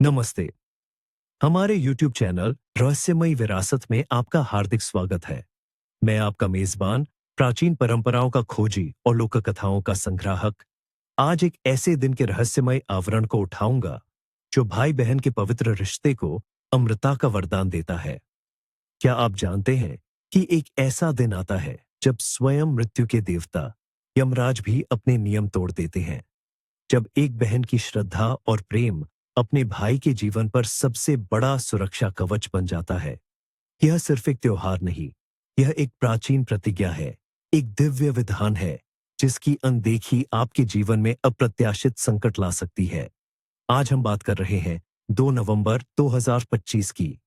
नमस्ते। हमारे YouTube channel रहस्यमयी विरासत में आपका हार्दिक स्वागत है। मैं आपका मेजबान, प्राचीन परंपराओं का खोजी और लोक कथाओं का संग्राहक, आज एक ऐसे दिन के रहस्यमय आवरण को उठाऊंगा जो भाई बहन के पवित्र रिश्ते को अमृता का वरदान देता है। क्या आप जानते हैं कि एक ऐसा दिन आता है जब स्वयं मृत्यु के देवता यमराज भी अपने नियम तोड़ देते हैं, जब एक बहन की श्रद्धा और प्रेम अपने भाई के जीवन पर सबसे बड़ा सुरक्षा कवच बन जाता है। यह सिर्फ एक त्योहार नहीं, यह एक प्राचीन प्रतिज्ञा है, एक दिव्य विधान है जिसकी अनदेखी आपके जीवन में अप्रत्याशित संकट ला सकती है। आज हम बात कर रहे हैं 2 नवंबर 2025 की।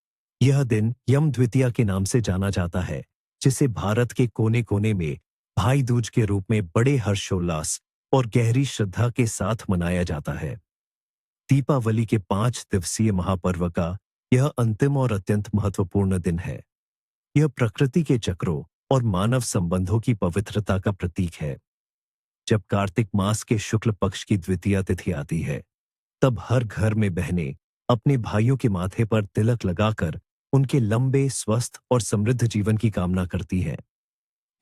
यह दिन यम द्वितीया के नाम से जाना जाता है, जिसे भारत के कोने कोने में भाई दूज के रूप में बड़े हर्षोल्लास और गहरी श्रद्धा के साथ मनाया जाता है। दीपावली के 5 दिवसीय महापर्व का यह अंतिम और अत्यंत महत्वपूर्ण दिन है। यह प्रकृति के चक्रों और मानव संबंधों की पवित्रता का प्रतीक है। जब कार्तिक मास के शुक्ल पक्ष की द्वितीया तिथि आती है, तब हर घर में बहनें अपने भाइयों के माथे पर तिलक लगाकर उनके लंबे, स्वस्थ और समृद्ध जीवन की कामना करती हैं।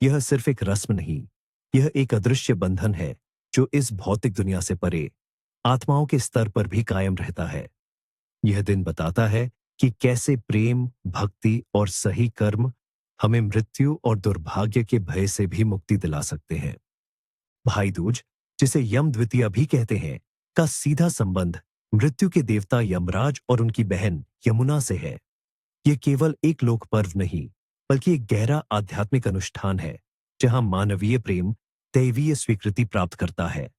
यह सिर्फ एक रस्म नहीं, यह एक अदृश्य बंधन है जो इस भौतिक दुनिया से परे आत्माओं के स्तर पर भी कायम रहता है। यह दिन बताता है कि कैसे प्रेम, भक्ति और सही कर्म हमें मृत्यु और दुर्भाग्य के भय से भी मुक्ति दिला सकते हैं। भाई दूज, जिसे यम द्वितीया भी कहते हैं, का सीधा संबंध मृत्यु के देवता यमराज और उनकी बहन यमुना से है। यह केवल एक लोक पर्व नहीं, बल्कि एक गहरा आध्यात्मिक अनुष्ठान है जहां मानवीय प्रेम दैवीय स्वीकृति प्राप्त करता है।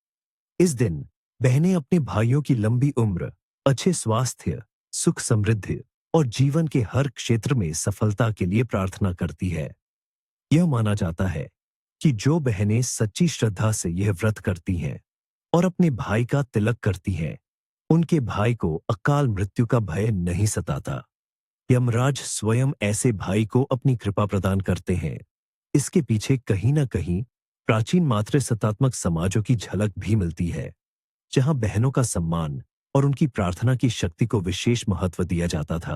इस दिन बहनें अपने भाइयों की लंबी उम्र, अच्छे स्वास्थ्य, सुख समृद्धि और जीवन के हर क्षेत्र में सफलता के लिए प्रार्थना करती है। यह माना जाता है कि जो बहनें सच्ची श्रद्धा से यह व्रत करती हैं और अपने भाई का तिलक करती हैं, उनके भाई को अकाल मृत्यु का भय नहीं सताता। यमराज स्वयं ऐसे भाई को अपनी कृपा प्रदान करते हैं। इसके पीछे कहीं ना कहीं प्राचीन मातृसत्तात्मक समाजों की झलक भी मिलती है, जहां बहनों का सम्मान और उनकी प्रार्थना की शक्ति को विशेष महत्व दिया जाता था।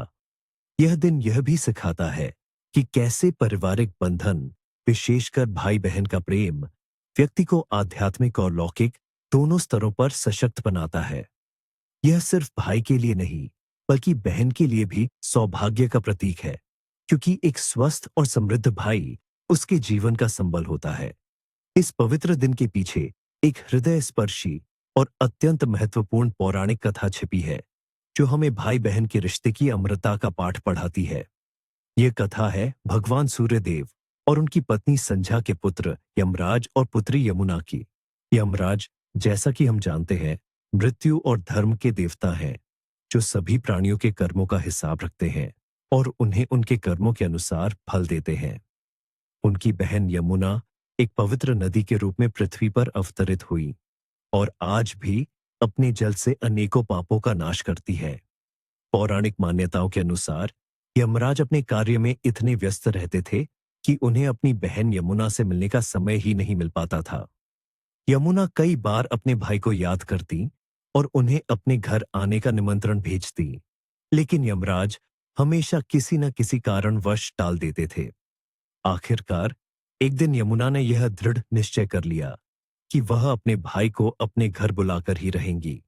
यह दिन यह भी सिखाता है कि कैसे पारिवारिक बंधन, विशेषकर भाई बहन का प्रेम, व्यक्ति को आध्यात्मिक और लौकिक दोनों स्तरों पर सशक्त बनाता है। यह सिर्फ भाई के लिए नहीं, बल्कि बहन के लिए भी सौभाग्य का प्रतीक है, क्योंकि एक स्वस्थ और समृद्ध भाई उसके जीवन का संबल होता है। इस पवित्र दिन के पीछे एक हृदय स्पर्शी और अत्यंत महत्वपूर्ण पौराणिक कथा छिपी है, जो हमें भाई बहन के रिश्ते की अमरता का पाठ पढ़ाती है। यह कथा है भगवान सूर्यदेव और उनकी पत्नी संध्या के पुत्र यमराज और पुत्री यमुना की। यमराज, जैसा कि हम जानते हैं, मृत्यु और धर्म के देवता हैं, जो सभी प्राणियों के कर्मों का हिसाब रखते हैं और उन्हें उनके कर्मों के अनुसार फल देते हैं। उनकी बहन यमुना एक पवित्र नदी के रूप में पृथ्वी पर अवतरित हुई और आज भी अपने जल से अनेकों पापों का नाश करती है। पौराणिक मान्यताओं के अनुसार यमराज अपने कार्य में इतने व्यस्त रहते थे कि उन्हें अपनी बहन यमुना से मिलने का समय ही नहीं मिल पाता था। यमुना कई बार अपने भाई को याद करती और उन्हें अपने घर आने का निमंत्रण भेजती, लेकिन यमराज हमेशा किसी न किसी कारणवश टाल देते थे। आखिरकार एक दिन यमुना ने यह दृढ़ निश्चय कर लिया कि वह अपने भाई को अपने घर बुलाकर ही रहेंगी।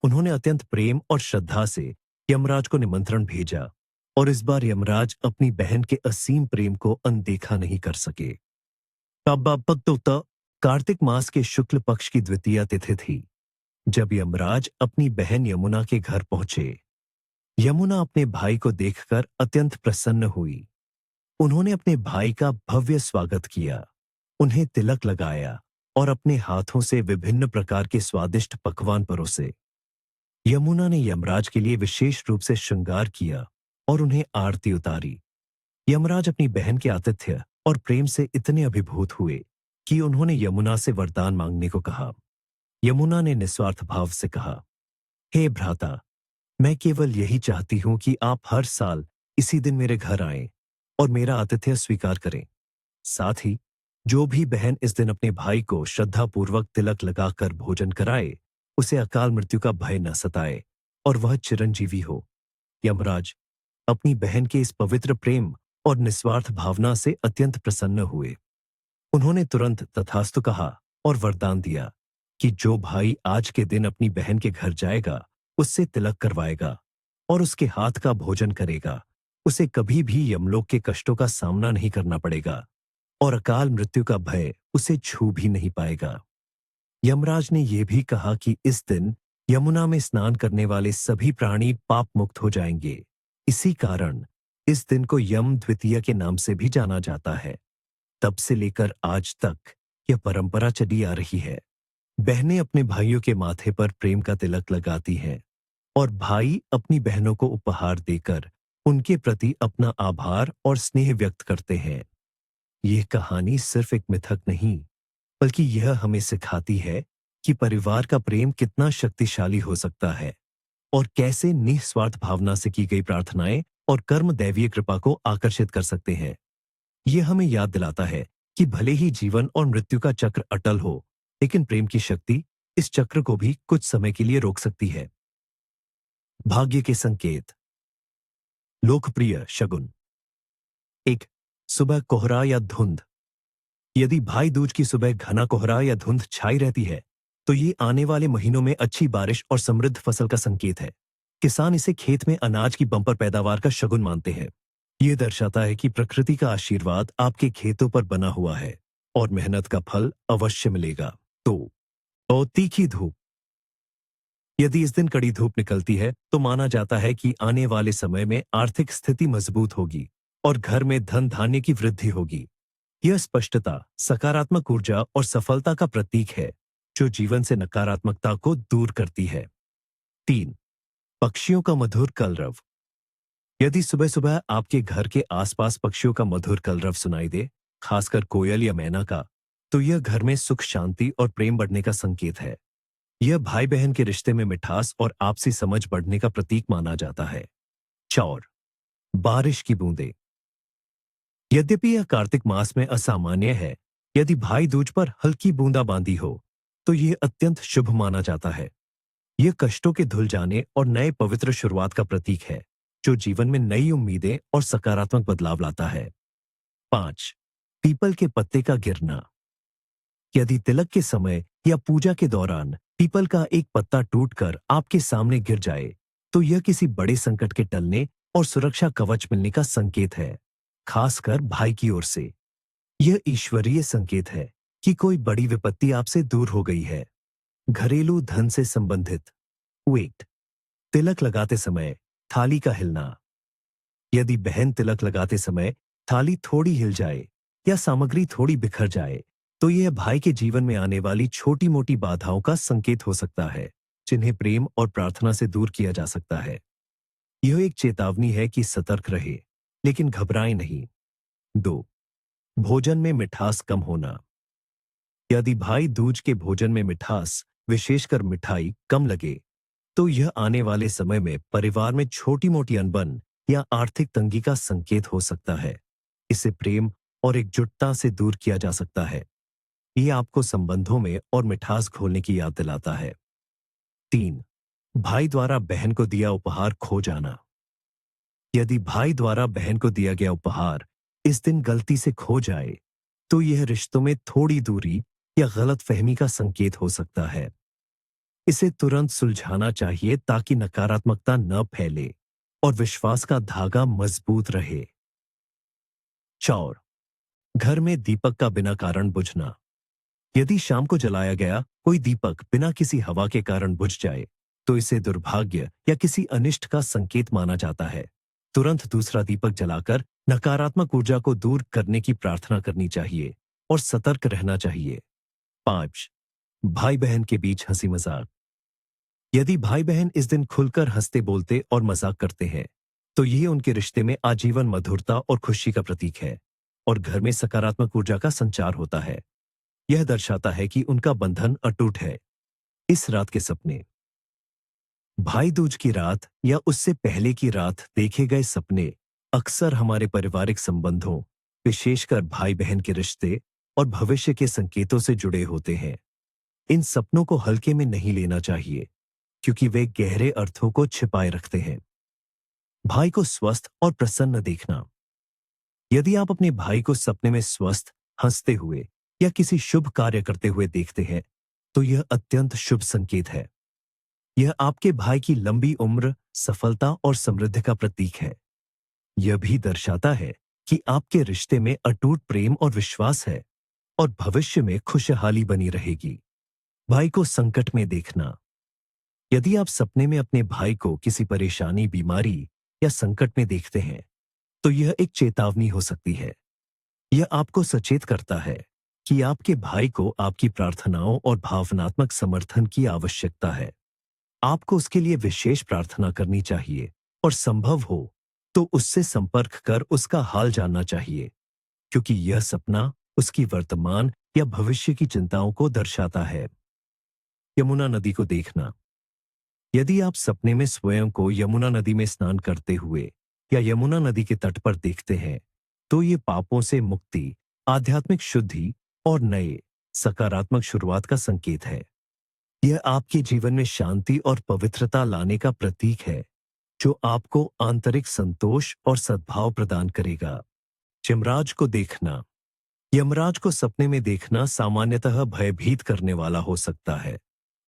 उन्होंने अत्यंत प्रेम और श्रद्धा से यमराज को निमंत्रण भेजा और इस बार यमराज अपनी बहन के असीम प्रेम को अनदेखा नहीं कर सके। कार्तिक मास के शुक्ल पक्ष की द्वितीया तिथि थी, जब यमराज अपनी बहन यमुना के घर पहुंचे। यमुना अपने भाई को देखकर अत्यंत प्रसन्न हुई। उन्होंने अपने भाई का भव्य स्वागत किया, उन्हें तिलक लगाया और अपने हाथों से विभिन्न प्रकार के स्वादिष्ट पकवान परोसे। यमुना ने यमराज के लिए विशेष रूप से श्रृंगार किया और उन्हें आरती उतारी। यमराज अपनी बहन के आतिथ्य और प्रेम से इतने अभिभूत हुए कि उन्होंने यमुना से वरदान मांगने को कहा। यमुना ने निस्वार्थ भाव से कहा, हे भ्राता, मैं केवल यही चाहती हूं कि आप हर साल इसी दिन मेरे घर आएं और मेरा आतिथ्य स्वीकार करें। साथ ही जो भी बहन इस दिन अपने भाई को श्रद्धापूर्वक तिलक लगाकर भोजन कराए, उसे अकाल मृत्यु का भय न सताए और वह चिरंजीवी हो। यमराज अपनी बहन के इस पवित्र प्रेम और निस्वार्थ भावना से अत्यंत प्रसन्न हुए। उन्होंने तुरंत तथास्तु कहा और वरदान दिया कि जो भाई आज के दिन अपनी बहन के घर जाएगा, उससे तिलक करवाएगा और उसके हाथ का भोजन करेगा, उसे कभी भी यमलोक के कष्टों का सामना नहीं करना पड़ेगा और अकाल मृत्यु का भय उसे छू भी नहीं पाएगा। यमराज ने यह भी कहा कि इस दिन यमुना में स्नान करने वाले सभी प्राणी पाप मुक्त हो जाएंगे। इसी कारण इस दिन को यम द्वितीया के नाम से भी जाना जाता है। तब से लेकर आज तक यह परंपरा चली आ रही है। बहनें अपने भाइयों के माथे पर प्रेम का तिलक लगाती हैं और भाई अपनी बहनों को उपहार देकर उनके प्रति अपना आभार और स्नेह व्यक्त करते हैं। यह कहानी सिर्फ एक मिथक नहीं, बल्कि यह हमें सिखाती है कि परिवार का प्रेम कितना शक्तिशाली हो सकता है और कैसे निस्वार्थ भावना से की गई प्रार्थनाएं और कर्म दैवीय कृपा को आकर्षित कर सकते हैं। यह हमें याद दिलाता है कि भले ही जीवन और मृत्यु का चक्र अटल हो, लेकिन प्रेम की शक्ति इस चक्र को भी कुछ समय के लिए रोक सकती है। भाग्य के संकेत। लोकप्रिय शगुन। एक, सुबह कोहरा या धुंध। यदि भाई दूज की सुबह घना कोहरा या धुंध छाई रहती है, तो ये आने वाले महीनों में अच्छी बारिश और समृद्ध फसल का संकेत है। किसान इसे खेत में अनाज की बम्पर पैदावार का शगुन मानते हैं। यह दर्शाता है कि प्रकृति का आशीर्वाद आपके खेतों पर बना हुआ है और मेहनत का फल अवश्य मिलेगा। तो और तीखी धूप। यदि इस दिन कड़ी धूप निकलती है, तो माना जाता है कि आने वाले समय में आर्थिक स्थिति मजबूत होगी और घर में धन धान्य की वृद्धि होगी। यह स्पष्टता, सकारात्मक ऊर्जा और सफलता का प्रतीक है, जो जीवन से नकारात्मकता को दूर करती है। 3, पक्षियों का मधुर कलरव। यदि सुबह सुबह आपके घर के आसपास पक्षियों का मधुर कलरव सुनाई दे, खासकर कोयल या मैना का, तो यह घर में सुख, शांति और प्रेम बढ़ने का संकेत है। यह भाई बहन के रिश्ते में मिठास और आपसी समझ बढ़ने का प्रतीक माना जाता है। 4, बारिश की बूंदें। यद्यपि यह कार्तिक मास में असामान्य है, यदि भाई दूज पर हल्की बूंदाबांदी हो, तो यह अत्यंत शुभ माना जाता है। यह कष्टों के धुल जाने और नए पवित्र शुरुआत का प्रतीक है, जो जीवन में नई उम्मीदें और सकारात्मक बदलाव लाता है। 5, पीपल के पत्ते का गिरना। यदि तिलक के समय या पूजा के दौरान पीपल का एक पत्ता टूटकर आपके सामने गिर जाए, तो यह किसी बड़े संकट के टलने और सुरक्षा कवच मिलने का संकेत है, खासकर भाई की ओर से। यह ईश्वरीय संकेत है कि कोई बड़ी विपत्ति आपसे दूर हो गई है। घरेलू धन से संबंधित। वेट। तिलक लगाते समय थाली का हिलना। यदि बहन तिलक लगाते समय थाली थोड़ी हिल जाए या सामग्री थोड़ी बिखर जाए, तो यह भाई के जीवन में आने वाली छोटी मोटी बाधाओं का संकेत हो सकता है, जिन्हें प्रेम और प्रार्थना से दूर किया जा सकता है। यह एक चेतावनी है कि सतर्क रहे, लेकिन घबराएं नहीं। 2, भोजन में मिठास कम होना। यदि भाई दूज के भोजन में मिठास, विशेषकर मिठाई, कम लगे, तो यह आने वाले समय में परिवार में छोटी मोटी अनबन या आर्थिक तंगी का संकेत हो सकता है। इसे प्रेम और एकजुटता से दूर किया जा सकता है। यह आपको संबंधों में और मिठास घोलने की याद दिलाता है। 3, भाई द्वारा बहन को दिया उपहार खो जाना। यदि भाई द्वारा बहन को दिया गया उपहार इस दिन गलती से खो जाए, तो यह रिश्तों में थोड़ी दूरी या गलतफहमी का संकेत हो सकता है। इसे तुरंत सुलझाना चाहिए ताकि नकारात्मकता न फैले और विश्वास का धागा मजबूत रहे। 4, घर में दीपक का बिना कारण बुझना। यदि शाम को जलाया गया कोई दीपक बिना किसी हवा के कारण बुझ जाए, तो इसे दुर्भाग्य या किसी अनिष्ट का संकेत माना जाता है। तुरंत दूसरा दीपक जलाकर नकारात्मक ऊर्जा को दूर करने की प्रार्थना करनी चाहिए और सतर्क रहना चाहिए। 5, भाई बहन के बीच हंसी मजाक। यदि भाई बहन इस दिन खुलकर हंसते बोलते और मजाक करते हैं, तो यह उनके रिश्ते में आजीवन मधुरता और खुशी का प्रतीक है और घर में सकारात्मक ऊर्जा का संचार होता है। यह दर्शाता है कि उनका बंधन अटूट है। इस रात के सपने। भाई दूज की रात या उससे पहले की रात देखे गए सपने अक्सर हमारे पारिवारिक संबंधों, विशेषकर भाई बहन के रिश्ते और भविष्य के संकेतों से जुड़े होते हैं। इन सपनों को हल्के में नहीं लेना चाहिए। क्योंकि वे गहरे अर्थों को छिपाए रखते हैं। भाई को स्वस्थ और प्रसन्न देखना। यदि आप अपने भाई को सपने में स्वस्थ, हंसते हुए या किसी शुभ कार्य करते हुए देखते हैं, तो यह अत्यंत शुभ संकेत है। यह आपके भाई की लंबी उम्र, सफलता और समृद्धि का प्रतीक है। यह भी दर्शाता है कि आपके रिश्ते में अटूट प्रेम और विश्वास है और भविष्य में खुशहाली बनी रहेगी। भाई को संकट में देखना। यदि आप सपने में अपने भाई को किसी परेशानी, बीमारी या संकट में देखते हैं, तो यह एक चेतावनी हो सकती है। यह आपको सचेत करता है कि आपके भाई को आपकी प्रार्थनाओं और भावनात्मक समर्थन की आवश्यकता है। आपको उसके लिए विशेष प्रार्थना करनी चाहिए और संभव हो तो उससे संपर्क कर उसका हाल जानना चाहिए, क्योंकि यह सपना उसकी वर्तमान या भविष्य की चिंताओं को दर्शाता है। यमुना नदी को देखना। यदि आप सपने में स्वयं को यमुना नदी में स्नान करते हुए या यमुना नदी के तट पर देखते हैं, तो ये पापों से मुक्ति, आध्यात्मिक शुद्धि और नए सकारात्मक शुरुआत का संकेत है। यह आपके जीवन में शांति और पवित्रता लाने का प्रतीक है, जो आपको आंतरिक संतोष और सद्भाव प्रदान करेगा। यमराज को देखना। यमराज को सपने में देखना सामान्यतः भयभीत करने वाला हो सकता है,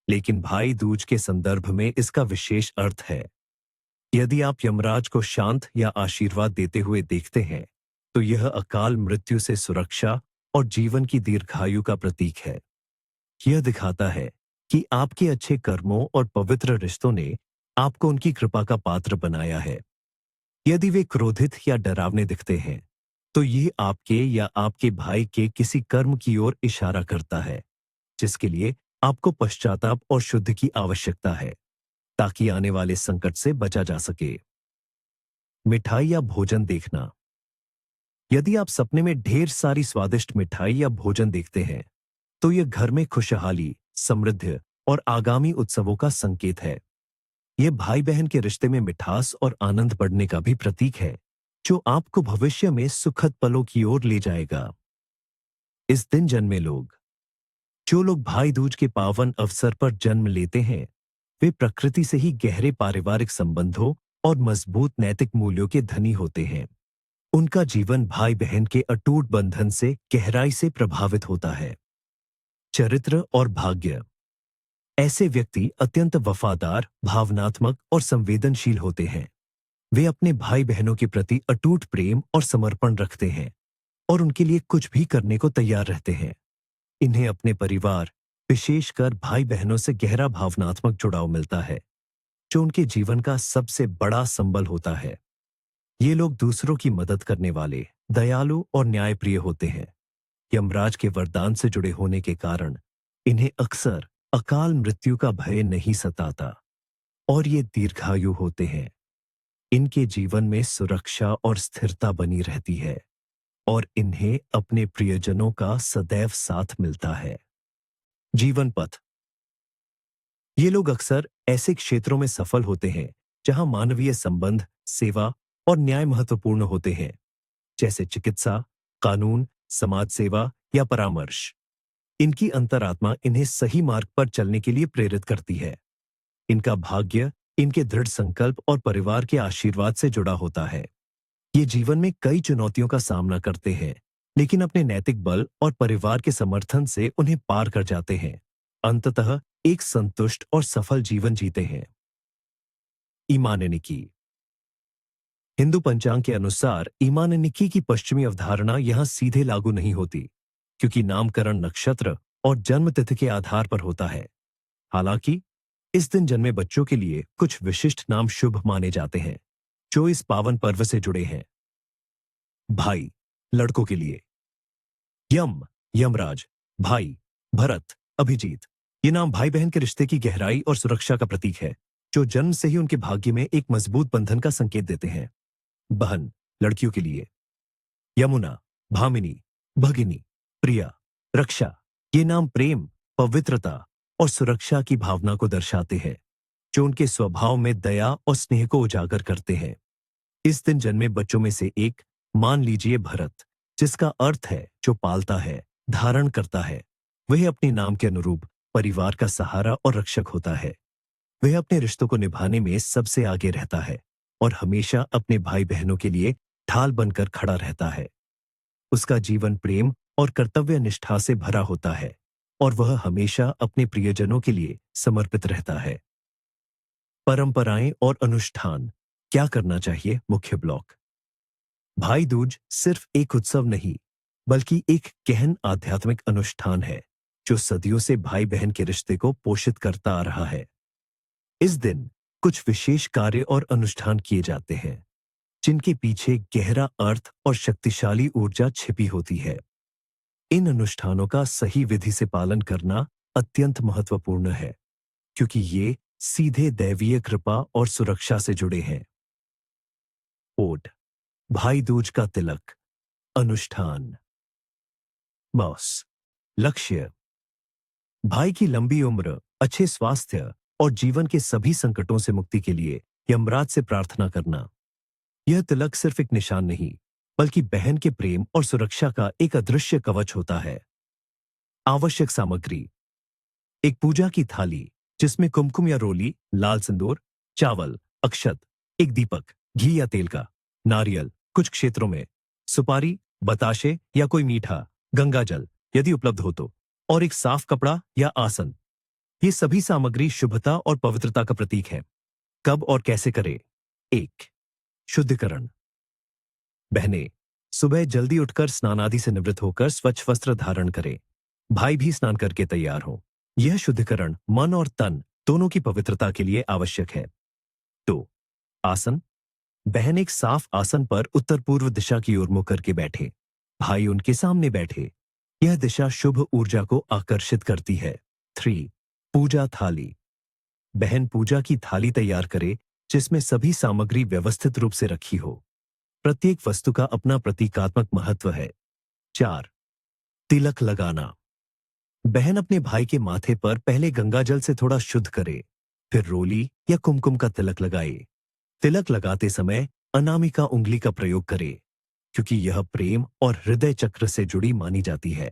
लेकिन भाई दूज के संदर्भ में इसका विशेष अर्थ है। यदि आप यमराज को शांत या आशीर्वाद देते हुए देखते हैं, तो यह अकाल मृत्यु से सुरक्षा और जीवन की दीर्घायु का प्रतीक है। यह दिखाता है कि आपके अच्छे कर्मों और पवित्र रिश्तों ने आपको उनकी कृपा का पात्र बनाया है। यदि वे क्रोधित या डरावने दिखते हैं, तो ये आपके या आपके भाई के किसी कर्म की ओर इशारा करता है, जिसके लिए आपको पश्चाताप और शुद्ध की आवश्यकता है, ताकि आने वाले संकट से बचा जा सके। मिठाई या भोजन देखना। यदि आप सपने में ढेर सारी स्वादिष्ट मिठाई या भोजन देखते हैं, तो यह घर में खुशहाली, समृद्धि और आगामी उत्सवों का संकेत है। यह भाई बहन के रिश्ते में मिठास और आनंद बढ़ने का भी प्रतीक है, जो आपको भविष्य में सुखद पलों की ओर ले जाएगा। इस दिन जन्मे लोग। जो लोग भाई दूज के पावन अवसर पर जन्म लेते हैं, वे प्रकृति से ही गहरे पारिवारिक संबंधों और मजबूत नैतिक मूल्यों के धनी होते हैं। उनका जीवन भाई बहन के अटूट बंधन से गहराई से प्रभावित होता है। चरित्र और भाग्य। ऐसे व्यक्ति अत्यंत वफादार, भावनात्मक और संवेदनशील होते हैं। वे अपने भाई बहनों के प्रति अटूट प्रेम और समर्पण रखते हैं और उनके लिए कुछ भी करने को तैयार रहते हैं। इन्हें अपने परिवार, विशेषकर भाई बहनों से गहरा भावनात्मक जुड़ाव मिलता है, जो उनके जीवन का सबसे बड़ा संबल होता है। ये लोग दूसरों की मदद करने वाले, दयालु और न्यायप्रिय होते हैं। यमराज के वरदान से जुड़े होने के कारण इन्हें अक्सर अकाल मृत्यु का भय नहीं सताता और ये दीर्घायु होते हैं। इनके जीवन में सुरक्षा और स्थिरता बनी रहती है और इन्हें अपने प्रियजनों का सदैव साथ मिलता है। जीवन पथ। ये लोग अक्सर ऐसे क्षेत्रों में सफल होते हैं जहां मानवीय संबंध, सेवा और न्याय महत्वपूर्ण होते हैं, जैसे चिकित्सा, कानून, समाज सेवा या परामर्श। इनकी अंतरात्मा इन्हें सही मार्ग पर चलने के लिए प्रेरित करती है। इनका भाग्य इनके दृढ़ संकल्प और परिवार के आशीर्वाद से जुड़ा होता है। ये जीवन में कई चुनौतियों का सामना करते हैं, लेकिन अपने नैतिक बल और परिवार के समर्थन से उन्हें पार कर जाते हैं। अंततः एक संतुष्ट और सफल जीवन जीते हैं। ईमान निकी। हिंदू पंचांग के अनुसार ईमान निकी की पश्चिमी अवधारणा यहां सीधे लागू नहीं होती, क्योंकि नामकरण नक्षत्र और जन्म तिथि के आधार पर होता है। हालांकि इस दिन जन्मे बच्चों के लिए कुछ विशिष्ट नाम शुभ माने जाते हैं, जो इस पावन पर्व से जुड़े हैं। भाई, लड़कों के लिए यम, यमराज, भाई, भरत, अभिजीत। ये नाम भाई बहन के रिश्ते की गहराई और सुरक्षा का प्रतीक है, जो जन्म से ही उनके भाग्य में एक मजबूत बंधन का संकेत देते हैं। बहन, लड़कियों के लिए यमुना, भामिनी, भगिनी, प्रिया, रक्षा। ये नाम प्रेम, पवित्रता और सुरक्षा की भावना को दर्शाते हैं, जो उनके स्वभाव में दया और स्नेह को उजागर करते हैं। इस दिन जन्मे बच्चों में से एक, मान लीजिए भरत, जिसका अर्थ है जो पालता है, धारण करता है। वह अपने नाम के अनुरूप परिवार का सहारा और रक्षक होता है। वह अपने रिश्तों को निभाने में सबसे आगे रहता है और हमेशा अपने भाई बहनों के लिए ढाल बनकर खड़ा रहता है। उसका जीवन प्रेम और कर्तव्य निष्ठा से भरा होता है और वह हमेशा अपने प्रियजनों के लिए समर्पित रहता है। परंपराएं और अनुष्ठान, क्या करना चाहिए? मुख्य ब्लॉक। भाई दूज सिर्फ एक उत्सव नहीं, बल्कि एक गहन आध्यात्मिक अनुष्ठान है जो सदियों से भाई बहन के रिश्ते को पोषित करता आ रहा है। इस दिन कुछ विशेष कार्य और अनुष्ठान किए जाते हैं जिनके पीछे गहरा अर्थ और शक्तिशाली ऊर्जा छिपी होती है। इन अनुष्ठानों का सही विधि से पालन करना अत्यंत महत्वपूर्ण है क्योंकि ये सीधे दैवीय कृपा और सुरक्षा से जुड़े हैं। ओट, भाई दूज का तिलक। अनुष्ठान। बॉस, लक्ष्य, भाई की लंबी उम्र, अच्छे स्वास्थ्य और जीवन के सभी संकटों से मुक्ति के लिए यमराज से प्रार्थना करना। यह तिलक सिर्फ एक निशान नहीं, बल्कि बहन के प्रेम और सुरक्षा का एक अदृश्य कवच होता है। आवश्यक सामग्री: एक पूजा की थाली जिसमें कुमकुम या रोली, लाल सिंदूर, चावल, अक्षत, एक दीपक, घी या तेल का, नारियल, कुछ क्षेत्रों में सुपारी, बताशे या कोई मीठा, गंगा जल यदि उपलब्ध हो तो, और एक साफ कपड़ा या आसन। ये सभी सामग्री शुभता और पवित्रता का प्रतीक है। कब और कैसे करें? 1. शुद्धिकरण। बहनें, सुबह जल्दी उठकर स्नान आदि से निवृत्त होकर स्वच्छ वस्त्र धारण करें। भाई भी स्नान करके तैयार हो। यह शुद्धिकरण मन और तन दोनों की पवित्रता के लिए आवश्यक है। 2. आसन। बहन एक साफ आसन पर उत्तर पूर्व दिशा की ओर मुंह करके बैठे। भाई उनके सामने बैठे। यह दिशा शुभ ऊर्जा को आकर्षित करती है। 3. पूजा थाली। बहन पूजा की थाली तैयार करे जिसमें सभी सामग्री व्यवस्थित रूप से रखी हो। प्रत्येक वस्तु का अपना प्रतीकात्मक महत्व है। 4. तिलक लगाना। बहन अपने भाई के माथे पर पहले गंगाजल से थोड़ा शुद्ध करे, फिर रोली या कुमकुम का तिलक लगाए। तिलक लगाते समय अनामिका उंगली का प्रयोग करे क्योंकि यह प्रेम और हृदय चक्र से जुड़ी मानी जाती है।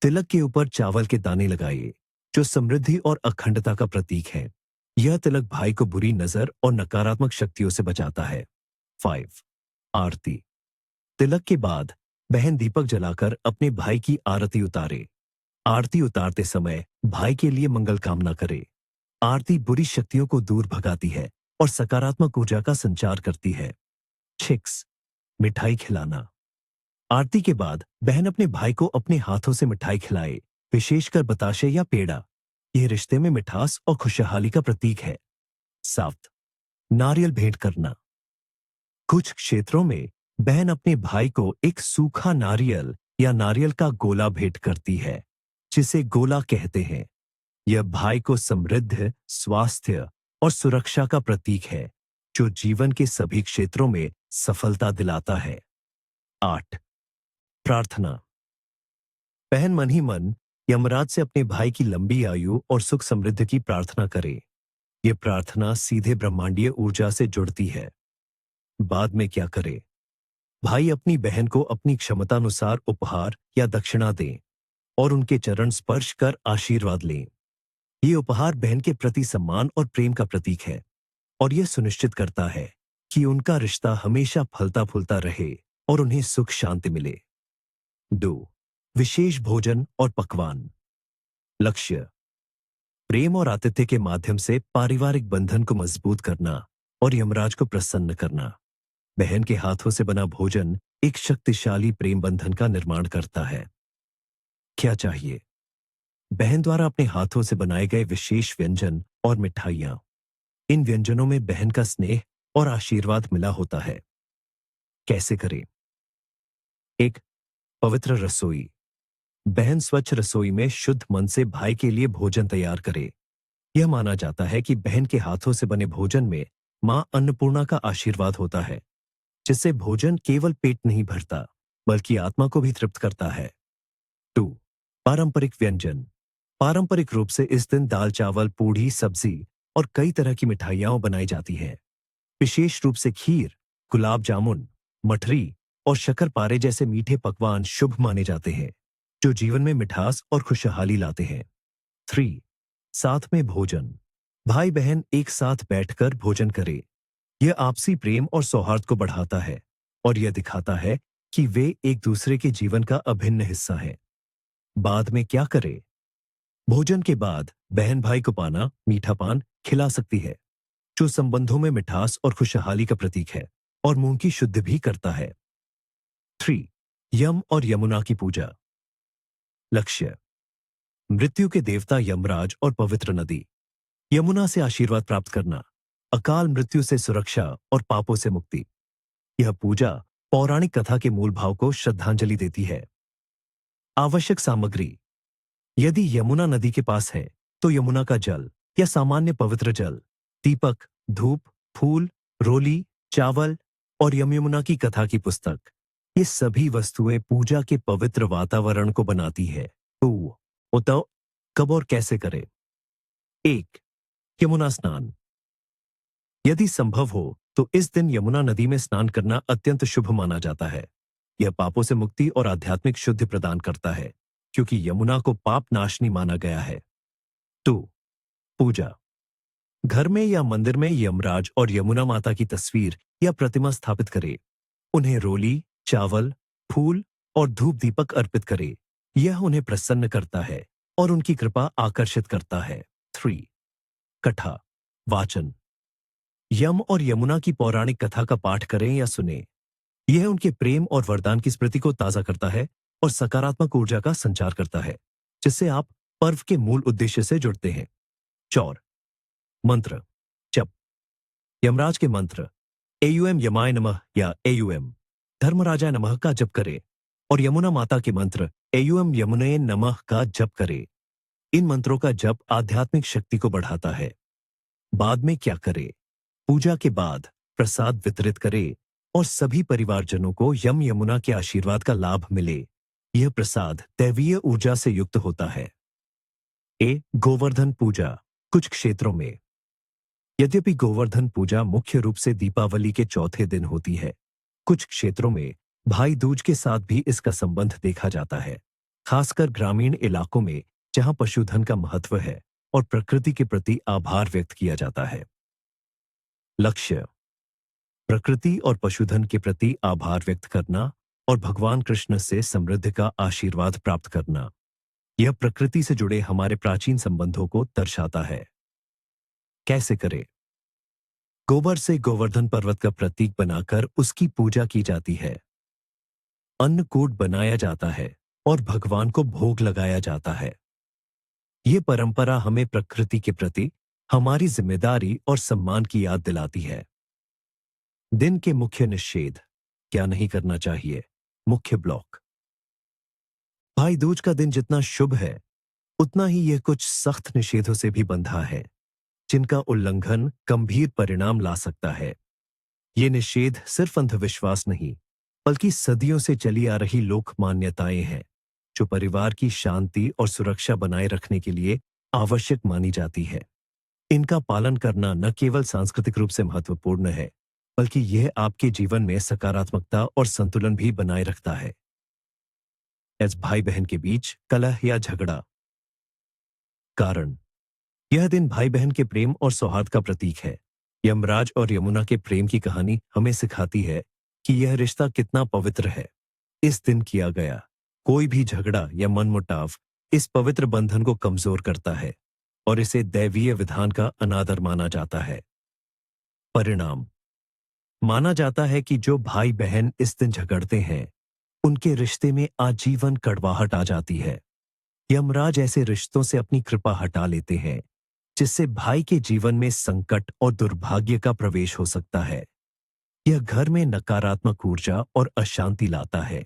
तिलक के ऊपर चावल के दाने लगाए जो समृद्धि और अखंडता का प्रतीक है। यह तिलक भाई को बुरी नजर और नकारात्मक शक्तियों से बचाता है। 5. आरती। तिलक के बाद बहन दीपक जलाकर अपने भाई की आरती उतारे। आरती उतारते समय भाई के लिए मंगल कामना करे। आरती बुरी शक्तियों को दूर भगाती है और सकारात्मक ऊर्जा का संचार करती है। 6. मिठाई खिलाना। आरती के बाद बहन अपने भाई को अपने हाथों से मिठाई खिलाए, विशेषकर बताशे या पेड़ा। यह रिश्ते में मिठास और खुशहाली का प्रतीक है। 7. नारियल भेंट करना। कुछ क्षेत्रों में बहन अपने भाई को एक सूखा नारियल या नारियल का गोला भेंट करती है जिसे गोला कहते हैं। यह भाई को समृद्ध, स्वास्थ्य और सुरक्षा का प्रतीक है जो जीवन के सभी क्षेत्रों में सफलता दिलाता है। 8. प्रार्थना। बहन मन ही मन यमराज से अपने भाई की लंबी आयु और सुख समृद्धि की प्रार्थना करे। यह प्रार्थना सीधे ब्रह्मांडीय ऊर्जा से जुड़ती है। बाद में क्या करे? भाई अपनी बहन को अपनी क्षमतानुसार उपहार या दक्षिणा दें और उनके चरण स्पर्श कर आशीर्वाद लें। ये उपहार बहन के प्रति सम्मान और प्रेम का प्रतीक है और यह सुनिश्चित करता है कि उनका रिश्ता हमेशा फलता फूलता रहे और उन्हें सुख शांति मिले। 2. विशेष भोजन और पकवान। लक्ष्य: प्रेम और आतिथ्य के माध्यम से पारिवारिक बंधन को मजबूत करना और यमराज को प्रसन्न करना। बहन के हाथों से बना भोजन एक शक्तिशाली प्रेम बंधन का निर्माण करता है। क्या चाहिए? बहन द्वारा अपने हाथों से बनाए गए विशेष व्यंजन और मिठाइयां। इन व्यंजनों में बहन का स्नेह और आशीर्वाद मिला होता है। कैसे करें? 1. पवित्र रसोई। बहन स्वच्छ रसोई में शुद्ध मन से भाई के लिए भोजन तैयार करे। यह माना जाता है कि बहन के हाथों से बने भोजन में मां अन्नपूर्णा का आशीर्वाद होता है, जिससे भोजन केवल पेट नहीं भरता बल्कि आत्मा को भी तृप्त करता है। 2. पारंपरिक व्यंजन। पारंपरिक रूप से इस दिन दाल चावल, पूड़ी, सब्जी और कई तरह की मिठाइयां बनाई जाती हैं। विशेष रूप से खीर, गुलाब जामुन, मठरी और शक्करपारे जैसे मीठे पकवान शुभ माने जाते हैं जो जीवन में मिठास और खुशहाली लाते हैं। 3. साथ में भोजन। भाई बहन एक साथ बैठकर भोजन करें। यह आपसी प्रेम और सौहार्द को बढ़ाता है और यह दिखाता है कि वे एक दूसरे के जीवन का अभिन्न हिस्सा हैं। बाद में क्या करें? भोजन के बाद बहन भाई को मीठा पान खिला सकती है, जो संबंधों में मिठास और खुशहाली का प्रतीक है और मुंह की शुद्ध भी करता है। 3. यम और यमुना की पूजा। लक्ष्य: मृत्यु के देवता यमराज और पवित्र नदी यमुना से आशीर्वाद प्राप्त करना, अकाल मृत्यु से सुरक्षा और पापों से मुक्ति। यह पूजा पौराणिक कथा के मूल भाव को श्रद्धांजलि देती है। आवश्यक सामग्री: यदि यमुना नदी के पास है तो यमुना का जल या सामान्य पवित्र जल, दीपक, धूप, फूल, रोली, चावल और यमुना की कथा की पुस्तक, ये सभी वस्तुएं पूजा के पवित्र वातावरण को बनाती है। तो कब और कैसे करें? 1. यमुना स्नान। यदि संभव हो तो इस दिन यमुना नदी में स्नान करना अत्यंत शुभ माना जाता है। यह पापों से मुक्ति और आध्यात्मिक शुद्धि प्रदान करता है, क्योंकि यमुना को पाप नाशनी माना गया है। 2. पूजा। घर में या मंदिर में यमराज और यमुना माता की तस्वीर या प्रतिमा स्थापित करें। उन्हें रोली, चावल, फूल और धूप दीपक अर्पित करें। यह उन्हें प्रसन्न करता है और उनकी कृपा आकर्षित करता है। 3. कथा वाचन। यम और यमुना की पौराणिक कथा का पाठ करें या सुने। यह उनके प्रेम और वरदान की स्मृति को ताजा करता है और सकारात्मक ऊर्जा का संचार करता है, जिससे आप पर्व के मूल उद्देश्य से जुड़ते हैं। 4. मंत्र जप। यमराज के मंत्र एयुएम यमाय नमः या एयुएम धर्मराजाय नमः का जप करें और यमुना माता के मंत्र एयुएम यमुने नमः का जप करें। इन मंत्रों का जप आध्यात्मिक शक्ति को बढ़ाता है। बाद में क्या करें? पूजा के बाद प्रसाद वितरित करें और सभी परिवारजनों को यमुना के आशीर्वाद का लाभ मिले। यह प्रसाद दैवीय ऊर्जा से युक्त होता है। गोवर्धन पूजा। कुछ क्षेत्रों में, यद्यपि गोवर्धन पूजा मुख्य रूप से दीपावली के चौथे दिन होती है, कुछ क्षेत्रों में भाई दूज के साथ भी इसका संबंध देखा जाता है, खासकर ग्रामीण इलाकों में जहां पशुधन का महत्व है और प्रकृति के प्रति आभार व्यक्त किया जाता है। लक्ष्य: प्रकृति और पशुधन के प्रति आभार व्यक्त करना और भगवान कृष्ण से समृद्धि का आशीर्वाद प्राप्त करना। यह प्रकृति से जुड़े हमारे प्राचीन संबंधों को दर्शाता है। कैसे करें? गोबर से गोवर्धन पर्वत का प्रतीक बनाकर उसकी पूजा की जाती है। अन्नकूट बनाया जाता है और भगवान को भोग लगाया जाता है। यह परंपरा हमें प्रकृति के प्रति हमारी जिम्मेदारी और सम्मान की याद दिलाती है। दिन के मुख्य निषेध: क्या नहीं करना चाहिए। मुख्य ब्लॉक: भाई दूज का दिन जितना शुभ है, उतना ही यह कुछ सख्त निषेधों से भी बंधा है, जिनका उल्लंघन गंभीर परिणाम ला सकता है। ये निषेध सिर्फ अंधविश्वास नहीं, बल्कि सदियों से चली आ रही लोक मान्यताएं हैं, जो परिवार की शांति और सुरक्षा बनाए रखने के लिए आवश्यक मानी जाती है। इनका पालन करना न केवल सांस्कृतिक रूप से महत्वपूर्ण है, बल्कि यह आपके जीवन में सकारात्मकता और संतुलन भी बनाए रखता है। भाई बहन के बीच कलह या झगड़ा। कारण: यह दिन भाई बहन के प्रेम और सौहार्द का प्रतीक है। यमराज और यमुना के प्रेम की कहानी हमें सिखाती है कि यह रिश्ता कितना पवित्र है। इस दिन किया गया कोई भी झगड़ा या मनमुटाव इस पवित्र बंधन को कमजोर करता है और इसे दैवीय विधान का अनादर माना जाता है। परिणाम: माना जाता है कि जो भाई बहन इस दिन झगड़ते हैं, उनके रिश्ते में आजीवन कड़वाहट आ जाती है। यमराज ऐसे रिश्तों से अपनी कृपा हटा लेते हैं, जिससे भाई के जीवन में संकट और दुर्भाग्य का प्रवेश हो सकता है। यह घर में नकारात्मक ऊर्जा और अशांति लाता है,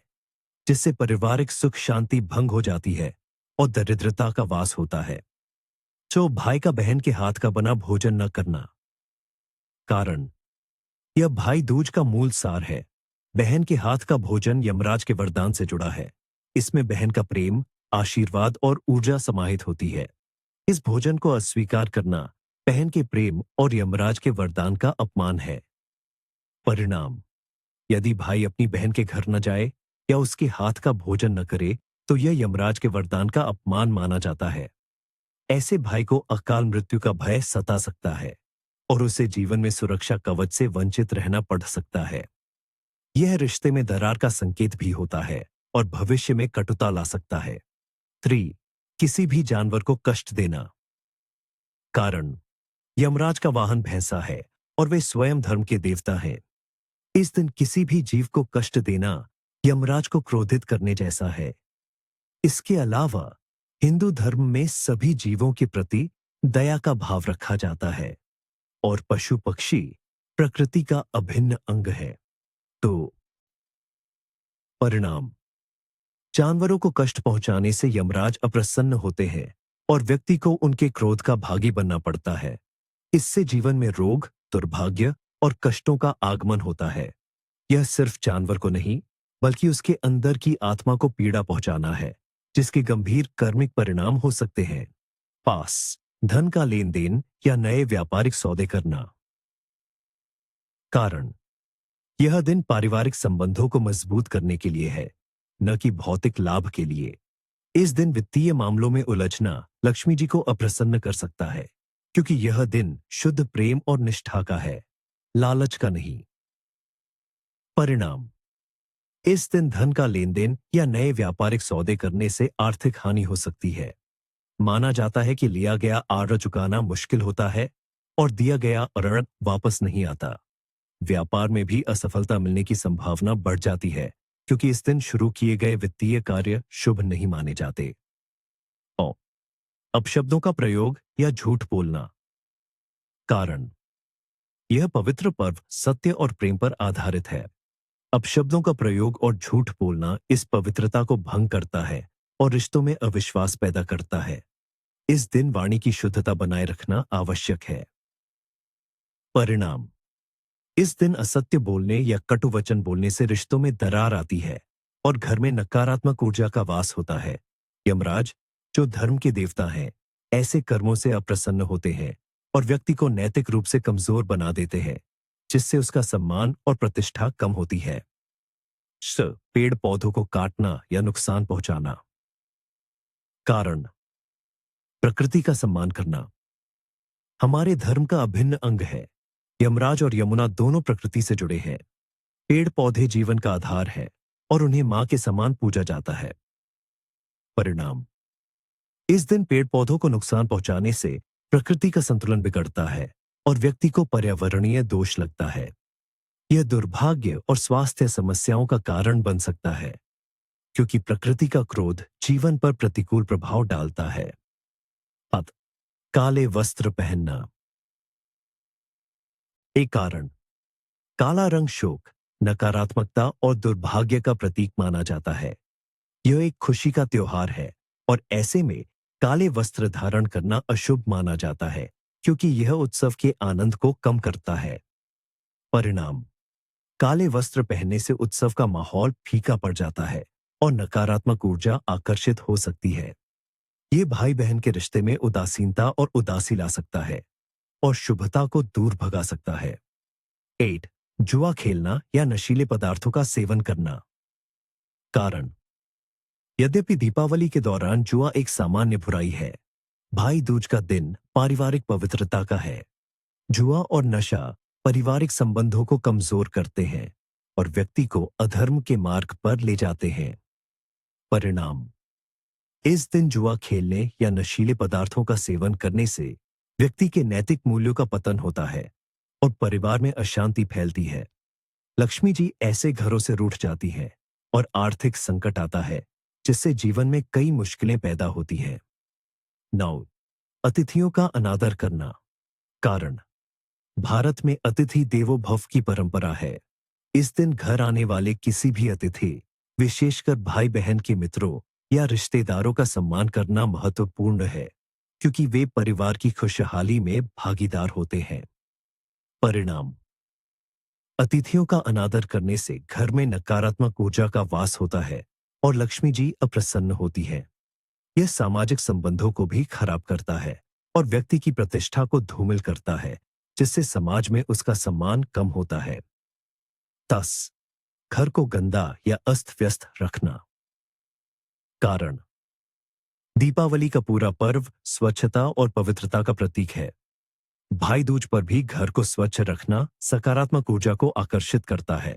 जिससे पारिवारिक सुख शांति भंग हो जाती है और दरिद्रता का वास होता है। जो भाई का बहन के हाथ का बना भोजन न करना। कारण: यह भाई दूज का मूल सार है। बहन के हाथ का भोजन यमराज के वरदान से जुड़ा है। इसमें बहन का प्रेम, आशीर्वाद और ऊर्जा समाहित होती है। इस भोजन को अस्वीकार करना बहन के प्रेम और यमराज के वरदान का अपमान है। परिणाम: यदि भाई अपनी बहन के घर न जाए या उसके हाथ का भोजन न करे, तो यह यमराज के वरदान का अपमान माना जाता है। ऐसे भाई को अकाल मृत्यु का भय सता सकता है और उसे जीवन में सुरक्षा कवच से वंचित रहना पड़ सकता है। यह रिश्ते में दरार का संकेत भी होता है और भविष्य में कटुता ला सकता है। 3. किसी भी जानवर को कष्ट देना। कारण, यमराज का वाहन भैंसा है और वे स्वयं धर्म के देवता हैं। इस दिन किसी भी जीव को कष्ट देना यमराज को क्रोधित करने जैसा है। इसके अलावा हिंदू धर्म में सभी जीवों के प्रति दया का भाव रखा जाता है और पशु पक्षी प्रकृति का अभिन्न अंग है। तो परिणाम, जानवरों को कष्ट पहुंचाने से यमराज अप्रसन्न होते हैं और व्यक्ति को उनके क्रोध का भागी बनना पड़ता है। इससे जीवन में रोग, दुर्भाग्य और कष्टों का आगमन होता है। यह सिर्फ जानवर को नहीं, बल्कि उसके अंदर की आत्मा को पीड़ा पहुंचाना है, जिसके गंभीर कर्मिक परिणाम हो सकते हैं। पास, धन का लेन देन या नए व्यापारिक सौदे करना। कारण, यह दिन पारिवारिक संबंधों को मजबूत करने के लिए है, न कि भौतिक लाभ के लिए। इस दिन वित्तीय मामलों में उलझना लक्ष्मी जी को अप्रसन्न कर सकता है, क्योंकि यह दिन शुद्ध प्रेम और निष्ठा का है, लालच का नहीं। परिणाम, इस दिन धन का लेन देन या नए व्यापारिक सौदे करने से आर्थिक हानि हो सकती है। माना जाता है कि लिया गया ऋण चुकाना मुश्किल होता है और दिया गया ऋण वापस नहीं आता। व्यापार में भी असफलता मिलने की संभावना बढ़ जाती है, क्योंकि इस दिन शुरू किए गए वित्तीय कार्य शुभ नहीं माने जाते। और अपशब्दों का प्रयोग या झूठ बोलना। कारण, यह पवित्र पर्व सत्य और प्रेम पर आधारित है। अपशब्दों का प्रयोग और झूठ बोलना इस पवित्रता को भंग करता है और रिश्तों में अविश्वास पैदा करता है। इस दिन वाणी की शुद्धता बनाए रखना आवश्यक है। परिणाम, इस दिन असत्य बोलने या कटु वचन बोलने से रिश्तों में दरार आती है और घर में नकारात्मक ऊर्जा का वास होता है। यमराज, जो धर्म के देवता हैं, ऐसे कर्मों से अप्रसन्न होते हैं और व्यक्ति को नैतिक रूप से कमजोर बना देते हैं, जिससे उसका सम्मान और प्रतिष्ठा कम होती है। पेड़ पौधों को काटना या नुकसान पहुंचाना। कारण, प्रकृति का सम्मान करना हमारे धर्म का अभिन्न अंग है। यमराज और यमुना दोनों प्रकृति से जुड़े हैं। पेड़ पौधे जीवन का आधार है और उन्हें मां के समान पूजा जाता है। परिणाम, इस दिन पेड़ पौधों को नुकसान पहुंचाने से प्रकृति का संतुलन बिगड़ता है और व्यक्ति को पर्यावरणीय दोष लगता है। यह दुर्भाग्य और स्वास्थ्य समस्याओं का कारण बन सकता है, क्योंकि प्रकृति का क्रोध जीवन पर प्रतिकूल प्रभाव डालता है। काले वस्त्र पहनना। एक कारण, काला रंग शोक, नकारात्मकता और दुर्भाग्य का प्रतीक माना जाता है। यह एक खुशी का त्योहार है और ऐसे में काले वस्त्र धारण करना अशुभ माना जाता है, क्योंकि यह उत्सव के आनंद को कम करता है। परिणाम, काले वस्त्र पहनने से उत्सव का माहौल फीका पड़ जाता है और नकारात्मक ऊर्जा आकर्षित हो सकती है। ये भाई बहन के रिश्ते में उदासीनता और उदासी ला सकता है और शुभता को दूर भगा सकता है। 8. जुआ खेलना या नशीले पदार्थों का सेवन करना। कारण, यद्यपि दीपावली के दौरान जुआ एक सामान्य बुराई है, भाई दूज का दिन पारिवारिक पवित्रता का है। जुआ और नशा पारिवारिक संबंधों को कमजोर करते हैं और व्यक्ति को अधर्म के मार्ग पर ले जाते हैं। परिणाम, इस दिन जुआ खेलने या नशीले पदार्थों का सेवन करने से व्यक्ति के नैतिक मूल्यों का पतन होता है और परिवार में अशांति फैलती है। लक्ष्मी जी ऐसे घरों से रूठ जाती है और आर्थिक संकट आता है, जिससे जीवन में कई मुश्किलें पैदा होती हैं। 9. अतिथियों का अनादर करना। कारण, भारत में अतिथि देवो भव की परंपरा है। इस दिन घर आने वाले किसी भी अतिथि, विशेषकर भाई बहन के मित्रों या रिश्तेदारों का सम्मान करना महत्वपूर्ण है, क्योंकि वे परिवार की खुशहाली में भागीदार होते हैं। परिणाम, अतिथियों का अनादर करने से घर में नकारात्मक ऊर्जा का वास होता है और लक्ष्मी जी अप्रसन्न होती है। यह सामाजिक संबंधों को भी खराब करता है और व्यक्ति की प्रतिष्ठा को धूमिल करता है, जिससे समाज में उसका सम्मान कम होता है। 10. घर को गंदा या अस्त व्यस्त रखना। कारण, दीपावली का पूरा पर्व स्वच्छता और पवित्रता का प्रतीक है। भाई दूज पर भी घर को स्वच्छ रखना सकारात्मक ऊर्जा को आकर्षित करता है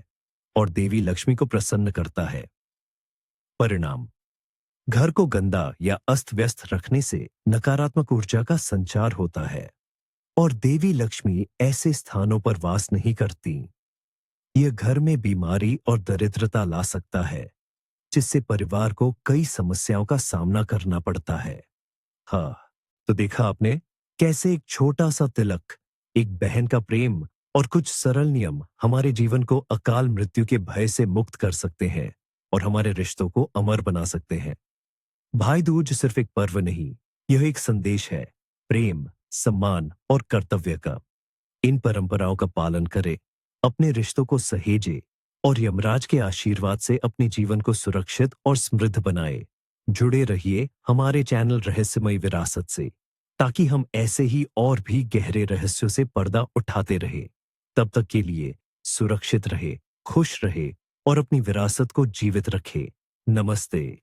और देवी लक्ष्मी को प्रसन्न करता है। परिणाम: घर को गंदा या अस्त व्यस्त रखने से नकारात्मक ऊर्जा का संचार होता है और देवी लक्ष्मी ऐसे स्थानों पर वास नहीं करती। यह घर में बीमारी और दरिद्रता ला सकता है, जिससे परिवार को कई समस्याओं का सामना करना पड़ता है। हाँ, तो देखा आपने कैसे एक छोटा सा तिलक, एक बहन का प्रेम और कुछ सरल नियम हमारे जीवन को अकाल मृत्यु के भय से मुक्त कर सकते हैं और हमारे रिश्तों को अमर बना सकते हैं। भाई दूज सिर्फ एक पर्व नहीं, यह एक संदेश है प्रेम, सम्मान और कर्तव्य का। इन परंपराओं का पालन करें, अपने रिश्तों को सहेजे और यमराज के आशीर्वाद से अपने जीवन को सुरक्षित और समृद्ध बनाए। जुड़े रहिए हमारे चैनल रहस्यमयी विरासत से, ताकि हम ऐसे ही और भी गहरे रहस्यों से पर्दा उठाते रहे। तब तक के लिए सुरक्षित रहे, खुश रहे और अपनी विरासत को जीवित रखे। नमस्ते।